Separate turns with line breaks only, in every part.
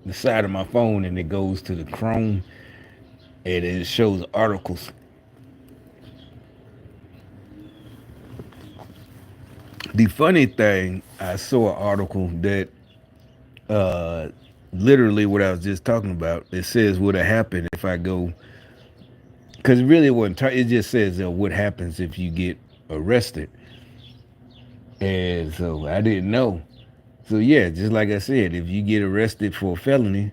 the side of my phone and it goes to the Chrome and it shows articles. The funny thing, I saw an article that uh, literally what I was just talking about. It says what would happen if I go, because really it wasn't. It just says what happens if you get arrested, and so I didn't know. So yeah, just like I said, if you get arrested for a felony,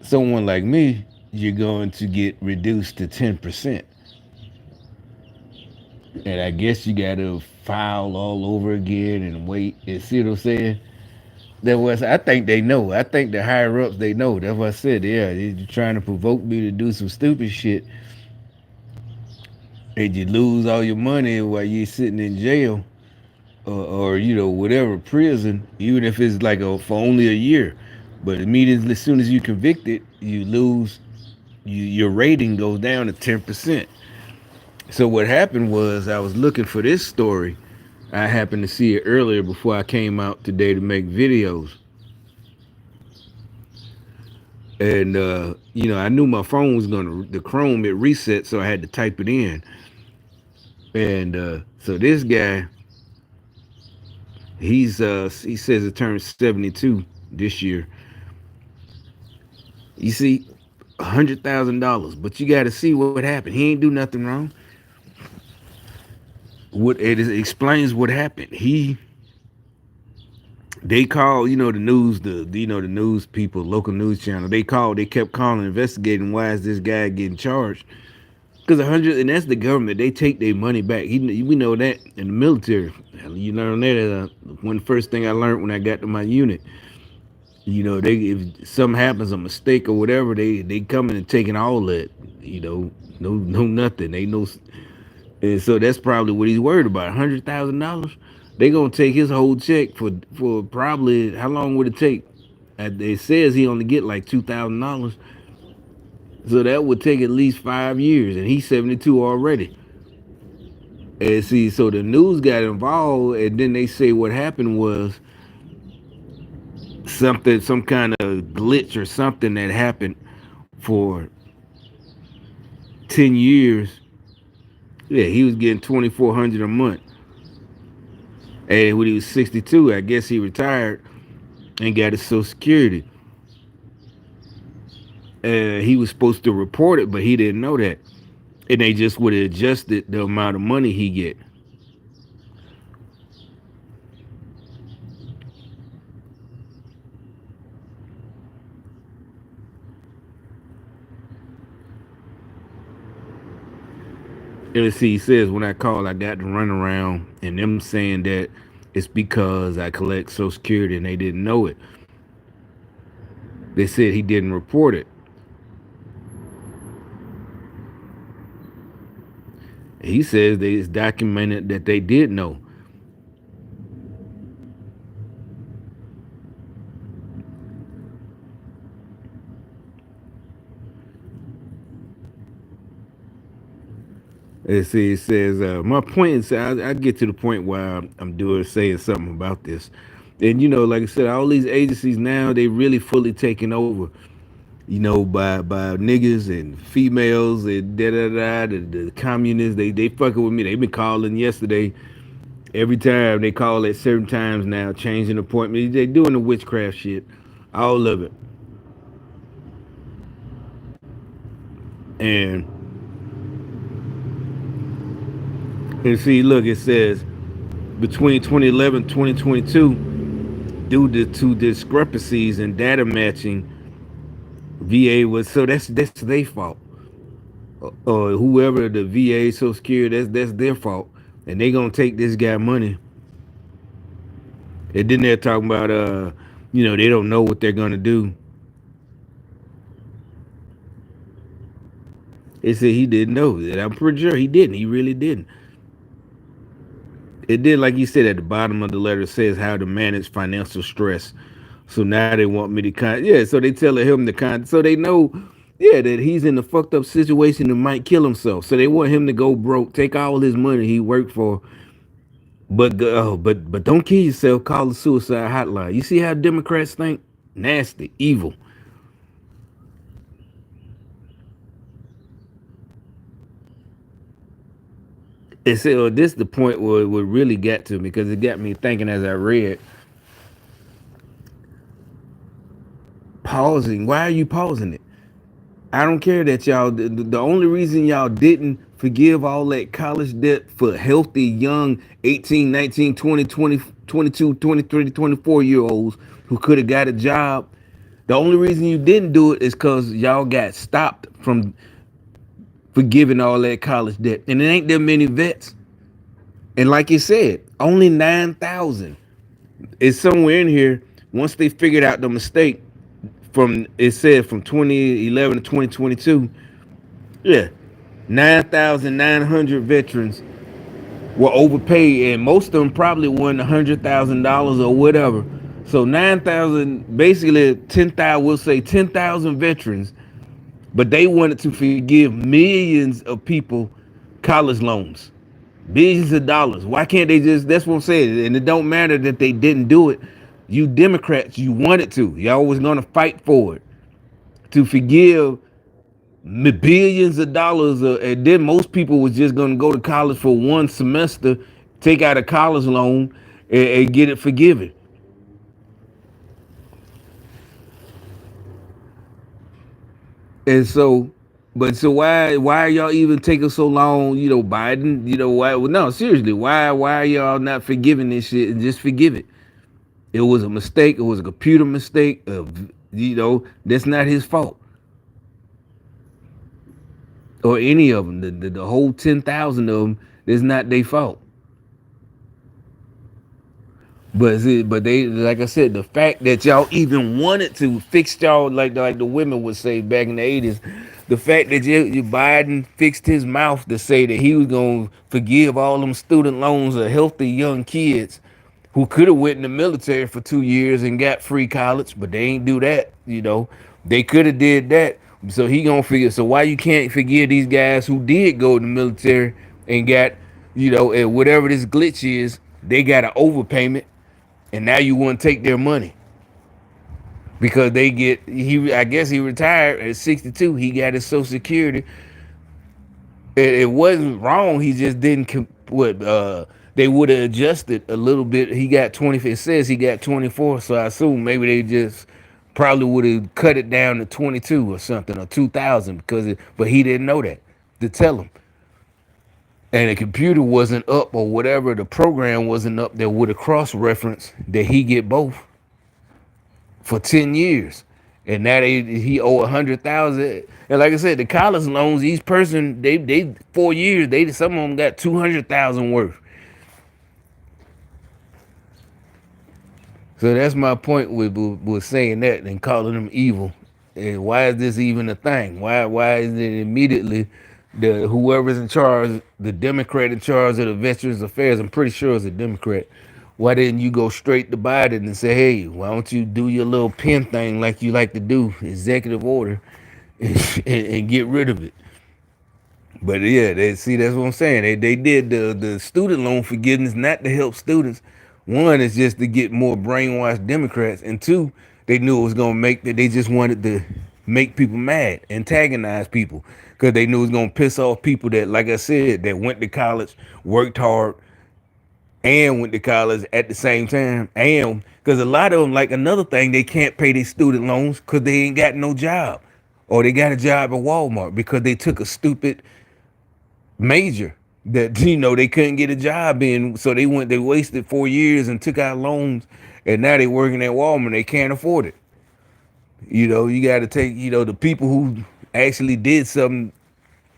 someone like me, you're going to get reduced to 10%, and I guess you got to file all over again and wait. And see what I'm saying? That was. I think they know. I think the higher ups they know. That's what I said. Yeah, they're trying to provoke me to do some stupid shit, and you lose all your money while you're sitting in jail, or whatever prison, even if it's like for only a year. But immediately, as soon as you convicted, you lose. Your rating goes down to 10%. So what happened was I was looking for this story. I happened to see it earlier before I came out today to make videos. And I knew my phone was the Chrome it reset, so I had to type it in. And so this guy, he says it turns 72 this year. You see, $100,000, but you got to see what happened. He ain't do nothing wrong. What it explains what happened. They call the news, the news people, local news channel. They kept calling, investigating why is this guy getting charged. Because 100, and that's the government. They take their money back. We know that in the military. You learn that. One first thing I learned when I got to my unit. They if something happens, a mistake or whatever, they come in and taking all that. No nothing. They know, and so that's probably what he's worried about. $100,000. They gonna take his whole check for probably how long would it take? It says he only get like $2,000. So that would take at least 5 years, and he's 72 already. And see, so the news got involved, and then they say what happened was some kind of glitch or something that happened for 10 years. Yeah, he was getting 2,400 a month. And when he was 62, I guess he retired and got his Social Security. He was supposed to report it, but he didn't know that. And they just would have adjusted the amount of money he get. And see, he says when I called, I got to run around, and them saying that it's because I collect Social Security, and they didn't know it. They said he didn't report it. He says it's documented that they did know. See, it says my point is I get to the point where I'm doing saying something about this, and like I said, all these agencies now they really fully taking over. By niggas and females and da da da the communists. They fucking with me. They been calling yesterday. Every time they call at certain times now, changing appointments. They doing the witchcraft shit, all of it. And see, look, it says between 2011 and 2022, due to discrepancies in data matching, VA was so that's their fault. Or whoever the VA Social Security, that's their fault, and they gonna take this guy money. And then they're talking about they don't know what they're gonna do. They said he didn't know that. I'm pretty sure he didn't. He really didn't. It did, like you said at the bottom of the letter, says how to manage financial stress. So now they want me to so they tell him so they know, that he's in a fucked up situation and might kill himself. So they want him to go broke, take all his money he worked for, but don't kill yourself. Call the suicide hotline. You see how Democrats think? nasty, evil. And so this is the point where it really got to me because it got me thinking as I read, pausing. Why are you pausing it? I don't care that y'all, the only reason y'all didn't forgive all that college debt for healthy young 18, 19, 20, 20, 22, 23, 24 year olds who could have got a job, the only reason you didn't do it is because y'all got stopped from forgiving all that college debt. And it ain't that many vets. And like you said, only 9,000. It's somewhere in here. Once they figured out the mistake from, it said from 2011 to 2022, yeah, 9,900 veterans were overpaid, and most of them probably won $100,000 or whatever. So 9,000, basically 10,000, we'll say 10,000 veterans, but they wanted to forgive millions of people college loans, billions of dollars. Why can't they just? That's what I'm saying. And it don't matter that they didn't do it. You Democrats, you wanted to. Y'all was gonna fight for it to forgive billions of dollars, and then most people was just going to go to college for one semester, take out a college loan, and get it forgiven. And so, but so why are y'all even taking so long? You know, Biden. You know why? Well, no, seriously, why are y'all not forgiving this shit and just forgive it? It was a mistake. It was a computer mistake. That's not his fault or any of them. The whole 10,000 of them is not their fault. But see, but they, like I said, the fact that y'all even wanted to fix y'all, like the women would say back in the 80s, the fact that you Biden fixed his mouth to say that he was gonna forgive all them student loans of healthy young kids who could have went in the military for 2 years and got free college, but they ain't do that. They could have did that. So he gonna figure. So why you can't forgive these guys who did go in the military and got, and whatever this glitch is, they got an overpayment, and now you want to take their money because they get he. I guess he retired at 62. He got his Social Security. It wasn't wrong. He just didn't. What they would have adjusted a little bit. He got 20. It says he got 24. So I assume maybe they just probably would have cut it down to 22 or something, or 2,000, but he didn't know that to tell him. And the computer wasn't up, or whatever, the program wasn't up that would have cross referenced that he get both for 10 years. And now he owe 100,000. And like I said, the college loans, each person, they 4 years, they some of them got 200,000 worth. So that's my point with saying that and calling them evil. And why is this even a thing? Why is it immediately the whoever's in charge, the Democrat in charge of the Veterans Affairs? I'm pretty sure it's a Democrat. Why didn't you go straight to Biden and say, hey, why don't you do your little pen thing like you like to do, executive order, and get rid of it? But yeah, they see that's what I'm saying. They did the student loan forgiveness not to help students. One is just to get more brainwashed Democrats, and two, they knew it was gonna make that they just wanted to make people mad, antagonize people, because they knew it was gonna piss off people that, like I said, that went to college, worked hard, and went to college at the same time. And because a lot of them, like another thing, they can't pay their student loans because they ain't got no job, or they got a job at Walmart because they took a stupid major that they couldn't get a job in, so they wasted 4 years and took out loans, and now they working at Walmart. They can't afford it. You got to take the people who actually did something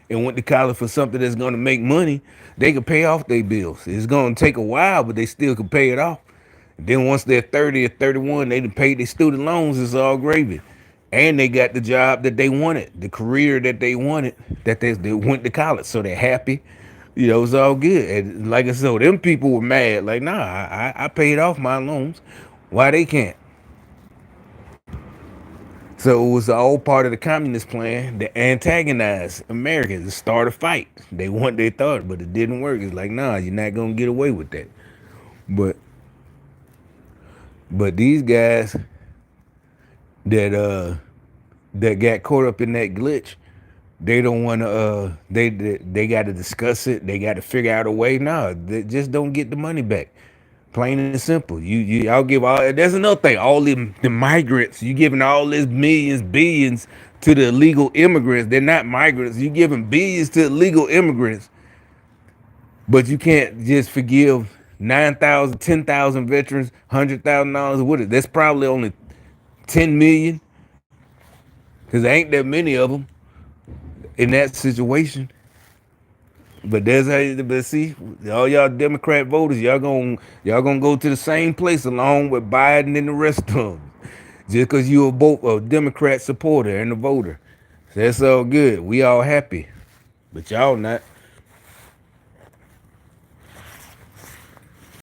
and went to college for something that's going to make money. They can pay off their bills. It's going to take a while, but they still can pay it off. Then once they're 30 or 31, they done paid their student loans. It's all gravy. And they got the job that they wanted, the career that they wanted, that they went to college. So they're happy. It's all good. And like I said, so them people were mad. Like, nah, I paid off my loans. Why they can't? So it was all part of the communist plan to antagonize Americans, to start a fight. They thought, but it didn't work. It's like, nah, you're not gonna get away with that. But these guys, that that got caught up in that glitch. They don't want to. They got to discuss it. They got to figure out a way. No, they just don't get the money back. Plain and simple. Y'all give all. That's another thing. All the migrants. You giving all this millions, billions to the illegal immigrants. They're not migrants. You giving billions to illegal immigrants, but you can't just forgive 9,000, 10,000 veterans, $100,000. What is that's probably only 10 million because there ain't that many of them in that situation. But that's how you, but see, all y'all Democrat voters, y'all gonna go to the same place along with Biden and the rest of them. Just because you a Democrat supporter and a voter. That's all good. We all happy. But y'all not.